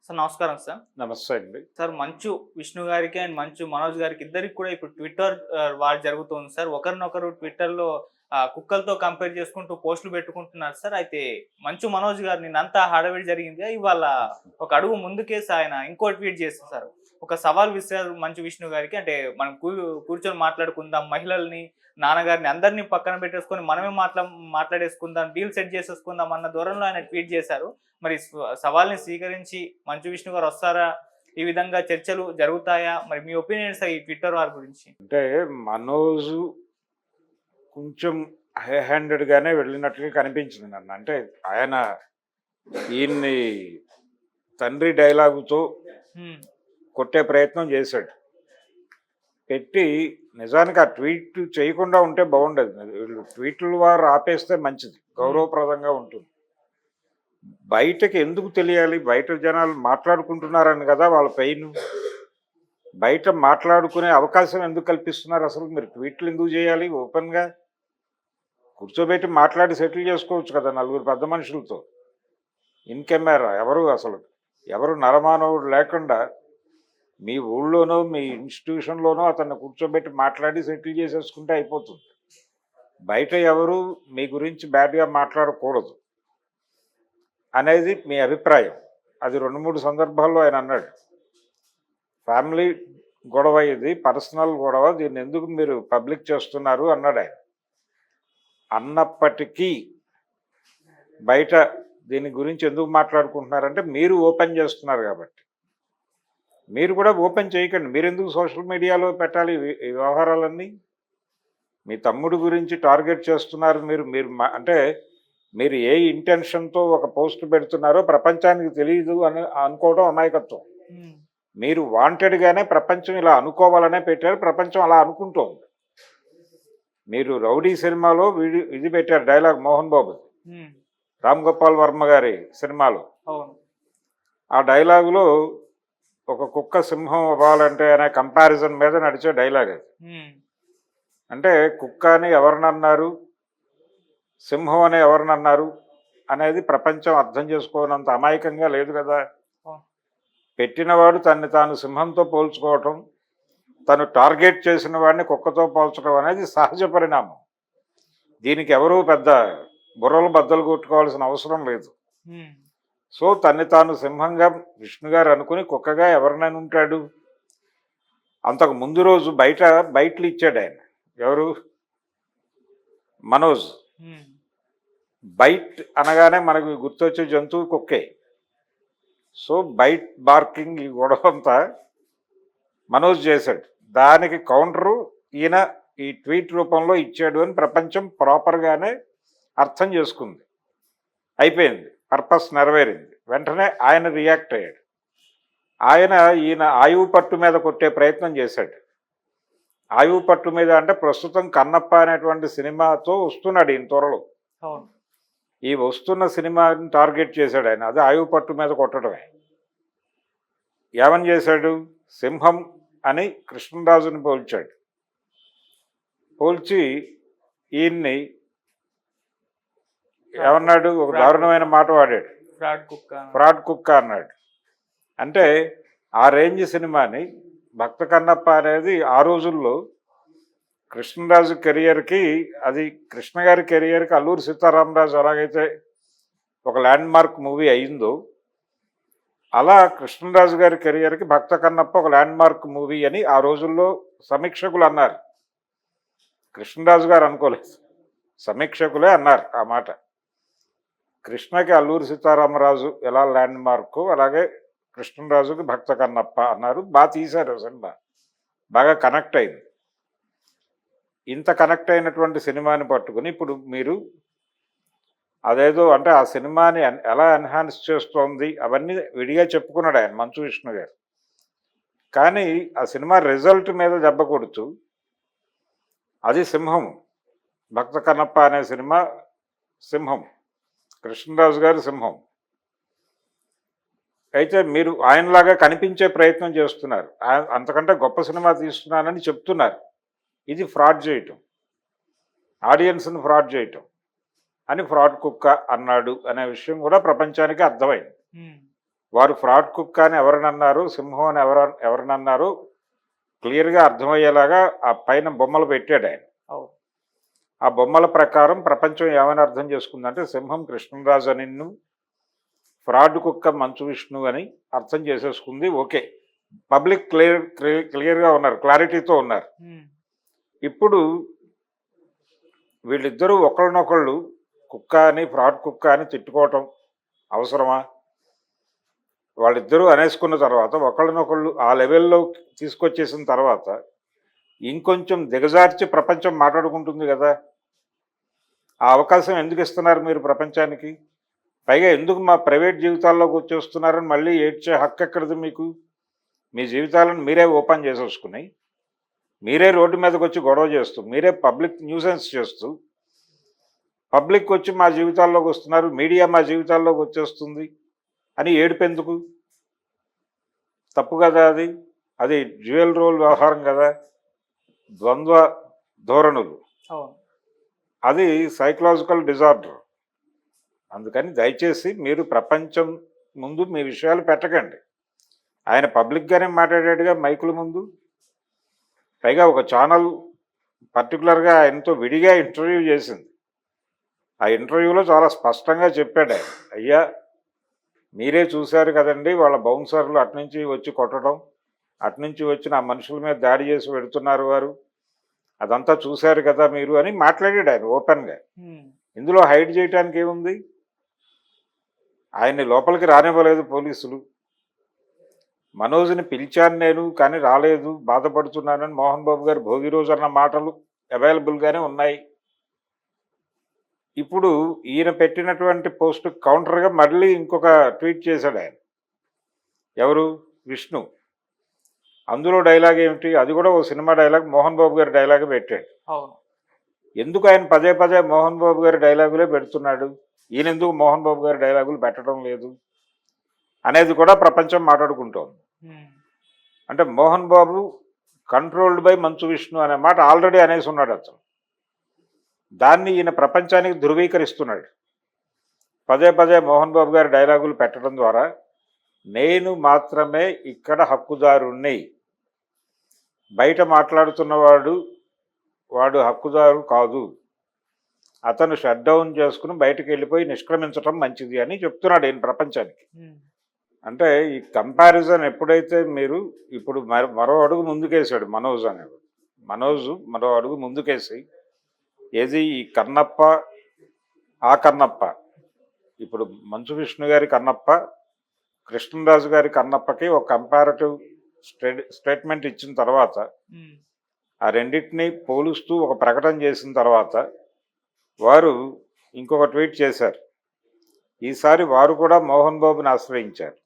Sir నమస్కారం sir. నమస్తే అండి. సార్ మంచు విష్ణు గారికి అండ్ మంచు మనోజ్ గారికి ఇద్దరికి కూడా ఇప్పుడు ట్విట్టర్ వార్ జరుగుతుంది సార్. ఒకరినొకరు ట్విట్టర్‌లో కుక్కలతో కంపేర్ చేసుకుంటూ పోస్టులు పెట్టుకుంటున్నారు సార్. అయితే మంచు మనోజ్ గారు నిన్నంతా హడావిడి జరిగిందిగా ఇవాళ ఒక అడుగు ముందుకేసి ఆయన ఇంకో ట్వీట్ చేశారు సార్. ఒక సవాల్ విసిరారు మంచు విష్ణు గారికి. అంటే మనం కూర్చొని మాట్లాడుకుందాం. మహిళల్ని, నాన్నగారిని అందరిని పక్కన పెట్టేసుకొని మనమే మాట్లాడేసుకుందాం. డీల్ సెట్ చేసేసుకుందాం అన్న ధోరణిలో ఆయన ట్వీట్ చేశారు. మరి సవాల్‌ని స్వీకరించి మంచు విష్ణు గారు వస్తారా? ఈ విధంగా చర్చలు జరుగుతాయా? మరి మీ ఒపీనియన్స్ ఈ ట్విట్టర్ వార్ గురించి? అంటే మనోజు కొంచెం హై హ్యాండెడ్‌గానే వెళ్ళినట్టుగా కనిపించింది నన్ను. అంటే ఆయన ఈయన్ని తండ్రి డైలాగుతో హ్మ్. కొట్టే ప్రయత్నం చేశాడు. పెట్టి నిజానికి ఆ ట్వీట్ చేయకుండా ఉంటే బాగుండేది. వీళ్ళు ట్వీట్ల వారు ఆపేస్తే మంచిది. గౌరవప్రదంగా ఉంటుంది. బయటకి ఎందుకు తెలియాలి? బయట జనాలు మాట్లాడుకుంటున్నారని కదా వాళ్ళ పెయిన్. బయట మాట్లాడుకునే అవకాశం ఎందుకు కల్పిస్తున్నారు అసలు? మీరు ట్వీట్లు ఎందుకు చేయాలి? ఓపెన్‌గా కూర్చోబెట్టి మాట్లాడి సెటిల్ చేసుకోవచ్చు కదా నలుగురు పెద్ద మనుషులతో. ఇన్ కెమెరా ఎవరు నరమానవుడు లేకుండా మీ ఊళ్ళోనో, మీ ఇన్‌స్టిట్యూషన్‌లోనో అతన్ని కూర్చోబెట్టి మాట్లాడి సెటిల్ చేసేసుకుంటే అయిపోతుంది. బయట ఎవరు మీ గురించి బ్యాడ్‌గా మాట్లాడకూడదు అనేది మీ అభిప్రాయం. అది 2, 3 సందర్భాల్లో ఆయన అన్నాడు. ఫ్యామిలీ గొడవ ఇది, పర్సనల్ గొడవ, దీన్ని ఎందుకు మీరు పబ్లిక్ చేస్తున్నారు అన్నాడు ఆయన. అన్నప్పటికీ బయట దీని గురించి ఎందుకు మాట్లాడుకుంటున్నారంటే మీరు ఓపెన్ చేస్తున్నారు కాబట్టి. మీరు కూడా ఓపెన్ చేయకండి. మీరెందుకు సోషల్ మీడియాలో పెట్టాలి ఈ వ్యవహారాలన్నీ? మీ తమ్ముడు గురించి టార్గెట్ చేస్తున్నారు మీరు. అంటే మీరు ఏ ఇంటెన్షన్తో ఒక పోస్ట్ పెడుతున్నారో ప్రపంచానికి తెలియదు అని అనుకోవడం అమాయకత్వం. మీరు వాంటెడ్గానే ప్రపంచం ఇలా అనుకోవాలనే పెట్టారు. ప్రపంచం అలా అనుకుంటోంది. మీరు రౌడీ సినిమాలో ఇది పెట్టారు డైలాగ్ మోహన్ బాబు, రామ్ గోపాల్ వర్మ గారి సినిమాలో. ఆ డైలాగులో ఒక కుక్క సింహం అవ్వాలంటే అనే కంపారిజన్ మీద నడిచే డైలాగ్ అది. అంటే కుక్క అని ఎవరినన్నారు, సింహం అని ఎవరినన్నారు అనేది ప్రపంచం అర్థం చేసుకోనంత అమాయకంగా లేదు కదా. పెట్టినవాడు తన్ని తాను సింహంతో పోల్చుకోవటం, తను టార్గెట్ చేసిన వాడిని కుక్కతో పోల్చడం అనేది సహజ పరిణామం. దీనికి ఎవరూ పెద్ద బుర్రలు బద్దలు కొట్టుకోవాల్సిన అవసరం లేదు. సో తన్ని తాను సింహంగా విష్ణు గారు అనుకుని కుక్కగా ఎవరినైనా ఉంటాడు. అంతకు ముందు రోజు బయటలు ఇచ్చాడు ఆయన. ఎవరు? మనోజ్. బైట్ అనగానే మనకు గుర్తొచ్చే జంతువు కుక్కే. సో బైట్ బార్కింగ్ ఈ గొడవ అంతా మనోజ్ చేశాడు. దానికి కౌంటరు ఈయన ఈ ట్వీట్ రూపంలో ఇచ్చాడు అని ప్రపంచం ప్రాపర్గానే అర్థం చేసుకుంది. అయిపోయింది, పర్పస్ నెరవేరింది. వెంటనే ఆయన రియాక్ట్ అయ్యాడు. ఈయన ఆయువు పట్టు మీద కొట్టే ప్రయత్నం చేశాడు. ఆయువు పట్టు మీద అంటే ప్రస్తుతం కన్నప్ప అనేటువంటి సినిమాతో వస్తున్నాడు ఈయన త్వరలో. ఈ వస్తున్న సినిమాని టార్గెట్ చేశాడు ఆయన. అది ఆయువు పట్టు మీద కొట్టడమే. ఏమని చేశాడు? సింహం అని కృష్ణరాజుని పోల్చాడు. పోల్చి ఈయన్ని ఏమన్నాడు? ఒక దారుణమైన మాట వాడాడు. ఫ్రాడ్ కుక్క అన్నాడు. అంటే ఆ రేంజ్ సినిమాని భక్త కన్నప్ప అనేది ఆ రోజుల్లో కృష్ణరాజు కెరియర్కి, అది కృష్ణ గారి కెరియర్కి అల్లూరి సీతారామరాజు ఎలాగైతే ఒక ల్యాండ్ మార్క్ మూవీ అయిందో, అలా కృష్ణరాజు గారి కెరియర్కి భక్త కన్నప్ప ఒక ల్యాండ్ మార్క్ మూవీ అని ఆ రోజుల్లో సమీక్షకులు అన్నారు. కృష్ణరాజు గారు అనుకోలేదు, సమీక్షకులే అన్నారు ఆ మాట. కృష్ణకి అల్లూరి సీతారామరాజు ఎలా ల్యాండ్ మార్కు, అలాగే కృష్ణరాజుకి భక్త కన్నప్ప అన్నారు. బాగా తీశారు సినిమా, బాగా కనెక్ట్ అయింది. ఇంత కనెక్ట్ అయినటువంటి సినిమాని పట్టుకుని ఇప్పుడు మీరు అదేదో అంటే ఆ సినిమాని ఎలా ఎన్హాన్స్ చేస్తోంది అవన్నీ విడిగా చెప్పుకున్నాడు ఆయన, మంచు విష్ణు గారు. కానీ ఆ సినిమా రిజల్ట్ మీద దెబ్బ కొడుతూ, అది సింహం, భక్త కన్నప్ప అనే సినిమా సింహం, కృష్ణరాజు గారి సింహం. అయితే మీరు ఆయనలాగా కనిపించే ప్రయత్నం చేస్తున్నారు. అంతకంటే గొప్ప సినిమా తీస్తున్నానని చెప్తున్నారు. ఇది ఫ్రాడ్ చేయటం, ఆడియన్స్ని ఫ్రాడ్ చేయటం అని ఫ్రాడ్ కుక్క అన్నాడు అనే విషయం కూడా ప్రపంచానికి అర్థమైంది. వారు ఫ్రాడ్ కుక్క అని ఎవరినన్నారు, సింహం అని ఎవరినన్నారు క్లియర్గా అర్థమయ్యేలాగా ఆ పైన బొమ్మలు పెట్టాడు ఆయన. అవును. ఆ బొమ్మల ప్రకారం ప్రపంచం ఏమని అర్థం చేసుకుందంటే సింహం కృష్ణరాజు అని, ఫ్రాడ్ కుక్క మంచు విష్ణు అని అర్థం చేసేసుకుంది. ఓకే, పబ్లిక్ క్లియర్గా ఉన్నారు, క్లారిటీతో ఉన్నారు. ఇప్పుడు వీళ్ళిద్దరూ ఒకళ్ళనొకళ్ళు కుక్క అని ఫ్రాడ్ కుక్క అని తిట్టుకోవటం అవసరమా? వాళ్ళిద్దరూ అనేసుకున్న తర్వాత ఒకళ్ళనొకళ్ళు ఆ లెవెల్లో తీసుకొచ్చేసిన తర్వాత ఇంకొంచెం దిగజార్చి ప్రపంచం మాట్లాడుకుంటుంది కదా. ఆ అవకాశం ఎందుకు ఇస్తున్నారు మీరు ప్రపంచానికి? పైగా ఎందుకు మా ప్రైవేట్ జీవితాల్లోకి వచ్చేస్తున్నారని మళ్ళీ ఏడ్చే హక్కు ఎక్కడిది మీకు? మీ జీవితాలను మీరే ఓపెన్ చేసేసుకుని మీరే రోడ్డు మీదకి వచ్చి గొడవ చేస్తూ, మీరే పబ్లిక్ న్యూసెన్స్ చేస్తూ, పబ్లిక్ వచ్చి మా జీవితాల్లోకి వస్తున్నారు, మీడియా మా జీవితాల్లోకి వచ్చేస్తుంది అని ఏడుపెందుకు? తప్పు కదా అది. అది డ్యూయల్ రోల్ వ్యవహారం కదా, ద్వంద్వ ధోరణులు. అది సైకలాజికల్ డిజార్డర్. అందుకని దయచేసి మీరు ప్రపంచం ముందు మీ విషయాలు పెట్టకండి. ఆయన పబ్లిక్గానే మాట్లాడాడుగా మైకుల ముందు. పైగా ఒక ఛానల్ పర్టికులర్గా ఆయనతో విడిగా ఇంటర్వ్యూ చేసింది. ఆ ఇంటర్వ్యూలో చాలా స్పష్టంగా చెప్పాడు ఆయన, అయ్యా మీరే చూశారు కదండి వాళ్ళ బౌన్సర్లు అటునుంచి వచ్చి కొట్టడం, అటునుంచి వచ్చి నా మనుషుల మీద దాడి చేసి పెడుతున్నారు వారు, అదంతా చూశారు కదా మీరు అని మాట్లాడాడు ఆయన ఓపెన్గా. ఇందులో హైడ్ చేయడానికి ఏముంది? ఆయన్ని లోపలికి రానివ్వలేదు పోలీసులు. మనోజ్ని పిలిచాను నేను, కానీ రాలేదు, బాధపడుతున్నానని మోహన్ బాబు గారు భోగి రోజు అన్న మాటలు అవైలబుల్గానే ఉన్నాయి. ఇప్పుడు ఈయన పెట్టినటువంటి పోస్ట్ కౌంటర్గా మళ్ళీ ఇంకొక ట్వీట్ చేశాడు ఆయన. ఎవరు? విష్ణు. అందులో డైలాగ్ ఏమిటి? అది కూడా ఓ సినిమా డైలాగ్, మోహన్ బాబు గారి డైలాగ్ పెట్టాడు. ఎందుకు ఆయన పదే పదే మోహన్ బాబు గారి డైలాగులే పెడుతున్నాడు, ఈయన ఎందుకు మోహన్ బాబు గారి డైలాగులు పెట్టడం లేదు అనేది కూడా ప్రపంచం మాట్లాడుకుంటోంది. అంటే మోహన్ బాబు కంట్రోల్డ్ బై మంచు విష్ణు అనే మాట ఆల్రెడీ అనేసి ఉన్నాడు అతను. దాన్ని ఈయన ప్రపంచానికి ధృవీకరిస్తున్నాడు. పదే పదే మోహన్ బాబు గారి డైలాగులు పెట్టడం ద్వారా నేను మాత్రమే ఇక్కడ హక్కుదారుణ్ణి, బయట మాట్లాడుతున్నవాడు వాడు హక్కుదారు కాదు, అతను షట్ డౌన్ చేసుకుని బయటకు వెళ్ళిపోయి నిష్క్రమించడం మంచిది అని చెప్తున్నాడు ఈయన ప్రపంచానికి. అంటే ఈ కంపారిజన్ ఎప్పుడైతే మీరు ఇప్పుడు మరో అడుగు ముందుకేసాడు మనోజ్ అనేవాడు. మనోజ్ మరో అడుగు ముందుకేసి ఏది ఈ కన్నప్ప ఆ కన్నప్ప, ఇప్పుడు మంచు విష్ణు గారి కన్నప్ప, కృష్ణరాజు గారి కన్నప్పకి ఒక కంపారిటివ్ స్టేట్మెంట్ ఇచ్చిన తర్వాత, ఆ రెండింటినీ పోలుస్తూ ఒక ప్రకటన చేసిన తర్వాత వారు ఇంకొక ట్వీట్ చేశారు. ఈసారి వారు కూడా మోహన్ బాబుని ఆశ్రయించారు.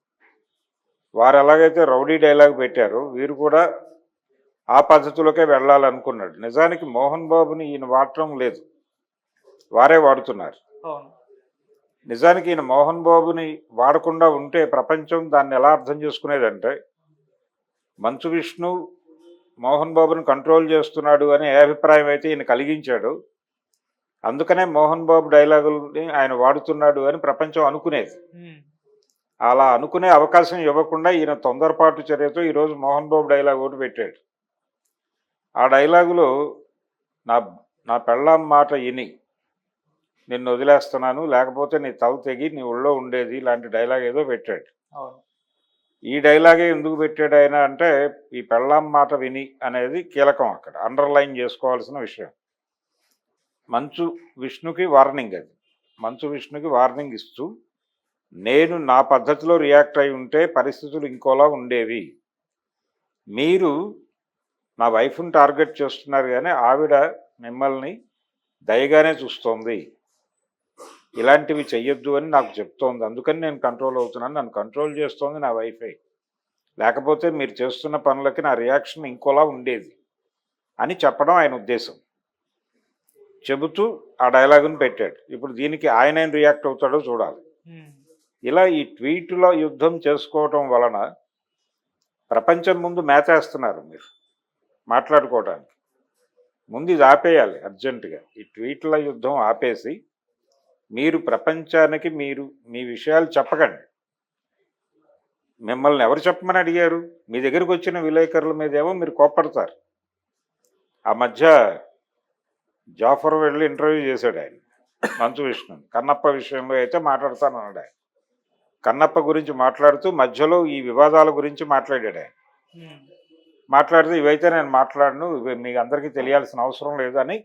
వారు ఎలాగైతే రౌడీ డైలాగ్ పెట్టారో వీరు కూడా ఆ పద్ధతిలోకే వెళ్ళాలనుకున్నాడు. నిజానికి మోహన్ బాబుని ఈయన వాడటం లేదు, వారే వాడుతున్నారు. నిజానికి ఈయన మోహన్ బాబుని వాడకుండా ఉంటే ప్రపంచం దాన్ని ఎలా అర్థం చేసుకునేదంటే మంచు విష్ణు మోహన్ బాబుని కంట్రోల్ చేస్తున్నాడు అనే అభిప్రాయం అయితే ఈయన కలిగించాడు. అందుకనే మోహన్ బాబు డైలాగుల్ని ఆయన వాడుతున్నాడు అని ప్రపంచం అనుకునేది. అలా అనుకునే అవకాశం ఇవ్వకుండా ఈయన తొందరపాటు చర్యతో ఈరోజు మోహన్ బాబు డైలాగ్ ఒకటి పెట్టాడు. ఆ డైలాగులో నా పెళ్ళాం మాట విని నిన్ను వదిలేస్తున్నాను, లేకపోతే నీ తల తెగి నీ ఒళ్ళో ఉండేది, ఇలాంటి డైలాగ్ ఏదో పెట్టాడు. ఈ డైలాగే ఎందుకు పెట్టాడు ఆయన అంటే ఈ పెళ్ళాం మాట విని అనేది కీలకం, అక్కడ అండర్లైన్ చేసుకోవాల్సిన విషయం. మంచు విష్ణుకి వార్నింగ్, అది మంచు విష్ణుకి వార్నింగ్ ఇస్తూ, నేను నా పద్ధతిలో రియాక్ట్ అయి ఉంటే పరిస్థితులు ఇంకోలా ఉండేవి, మీరు నా వైఫ్ని టార్గెట్ చేస్తున్నారు కానీ ఆవిడ మిమ్మల్ని దయగానే చూస్తోంది, ఇలాంటివి చెయ్యొద్దు అని నాకు చెప్తోంది, అందుకని నేను కంట్రోల్ అవుతున్నాను, నన్ను కంట్రోల్ చేస్తోంది నా వైఫే, లేకపోతే మీరు చేస్తున్న పనులకి నా రియాక్షన్ ఇంకోలా ఉండేది అని చెప్పడం ఆయన ఉద్దేశం. చెబుతూ ఆ డైలాగుని పెట్టాడు. ఇప్పుడు దీనికి ఆయన ఏం రియాక్ట్ అవుతాడో చూడాలి. ఇలా ఈ ట్వీట్లో యుద్ధం చేసుకోవటం వలన ప్రపంచం ముందు మేతేస్తున్నారు మీరు మాట్లాడుకోవడానికి. ముందు ఇది ఆపేయాలి అర్జెంటుగా, ఈ ట్వీట్ల యుద్ధం ఆపేసి మీరు ప్రపంచానికి మీరు మీ విషయాలు చెప్పకండి. మిమ్మల్ని ఎవరు చెప్పమని అడిగారు? మీ దగ్గరికి వచ్చిన విలేకరుల మీదేమో మీరు కోప్పడతారు. ఆ మధ్య జాఫర్ వెళ్ళి ఇంటర్వ్యూ చేశాడు ఆయన మంచు విష్ణు. కన్నప్ప విషయంలో అయితే మాట్లాడతానన్నాడు ఆయన. కన్నప్ప గురించి మాట్లాడుతూ మధ్యలో ఈ వివాదాల గురించి మాట్లాడాడు ఆయన. మాట్లాడితే ఇవైతే నేను మాట్లాడను, ఇవి మీకు అందరికీ తెలియాల్సిన అవసరం లేదని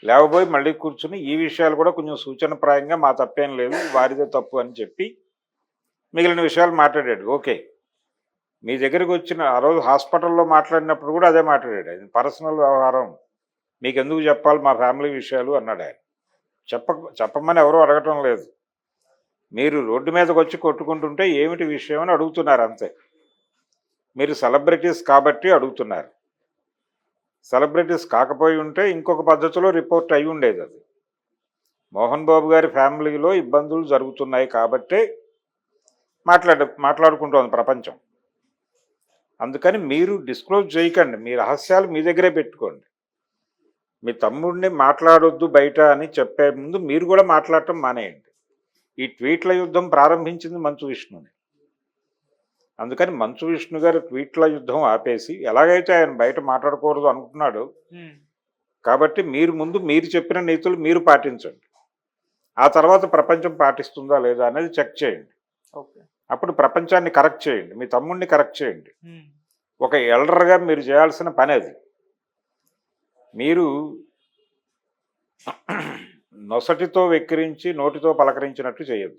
లేవబోయి మళ్ళీ కూర్చుని ఈ విషయాలు కూడా కొంచెం సూచనప్రాయంగా మా తప్పేం లేదు, వారిదే తప్పు అని చెప్పి మిగిలిన విషయాలు మాట్లాడాడు. ఓకే, మీ దగ్గరికి వచ్చిన ఆ రోజు హాస్పిటల్లో మాట్లాడినప్పుడు కూడా అదే మాట్లాడాడు. అది పర్సనల్ వ్యవహారం, మీకు ఎందుకు చెప్పాలి మా ఫ్యామిలీ విషయాలు అన్నాడు ఆయన. చెప్పమని ఎవరూ అడగటం లేదు. మీరు రోడ్డు మీదకి వచ్చి కొట్టుకుంటుంటే ఏమిటి విషయం అని అడుగుతున్నారు అంతే. మీరు సెలబ్రిటీస్ కాబట్టి అడుగుతున్నారు. సెలబ్రిటీస్ కాకపోయి ఉంటే ఇంకొక పద్ధతిలో రిపోర్ట్ అయి ఉండేది. అది మోహన్ బాబు గారి ఫ్యామిలీలో ఇబ్బందులు జరుగుతున్నాయి కాబట్టే మాట్లాడుకుంటోంది ప్రపంచం. అందుకని మీరు డిస్క్లోజ్ చేయకండి, మీ రహస్యాలు మీ దగ్గరే పెట్టుకోండి. మీ తమ్ముడిని మాట్లాడొద్దు బయట అని చెప్పే ముందు మీరు కూడా మాట్లాడటం మానేయండి. ఈ ట్వీట్ల యుద్ధం ప్రారంభించింది మంచు విష్ణుని. అందుకని మంచు విష్ణు గారు ట్వీట్ల యుద్ధం ఆపేసి, ఎలాగైతే ఆయన బయట మాట్లాడకూడదు అనుకుంటున్నాడు కాబట్టి మీరు చెప్పిన నీతులు మీరు పాటించండి. ఆ తర్వాత ప్రపంచం పాటిస్తుందా లేదా అనేది చెక్ చేయండి. అప్పుడు ప్రపంచాన్ని కరెక్ట్ చేయండి, మీ తమ్ముడిని కరెక్ట్ చేయండి. ఒక ఎల్డర్గా మీరు చేయాల్సిన పని అది. మీరు నొసటితో వెక్కిరించి నోటితో పలకరించినట్టు చేయొద్దు.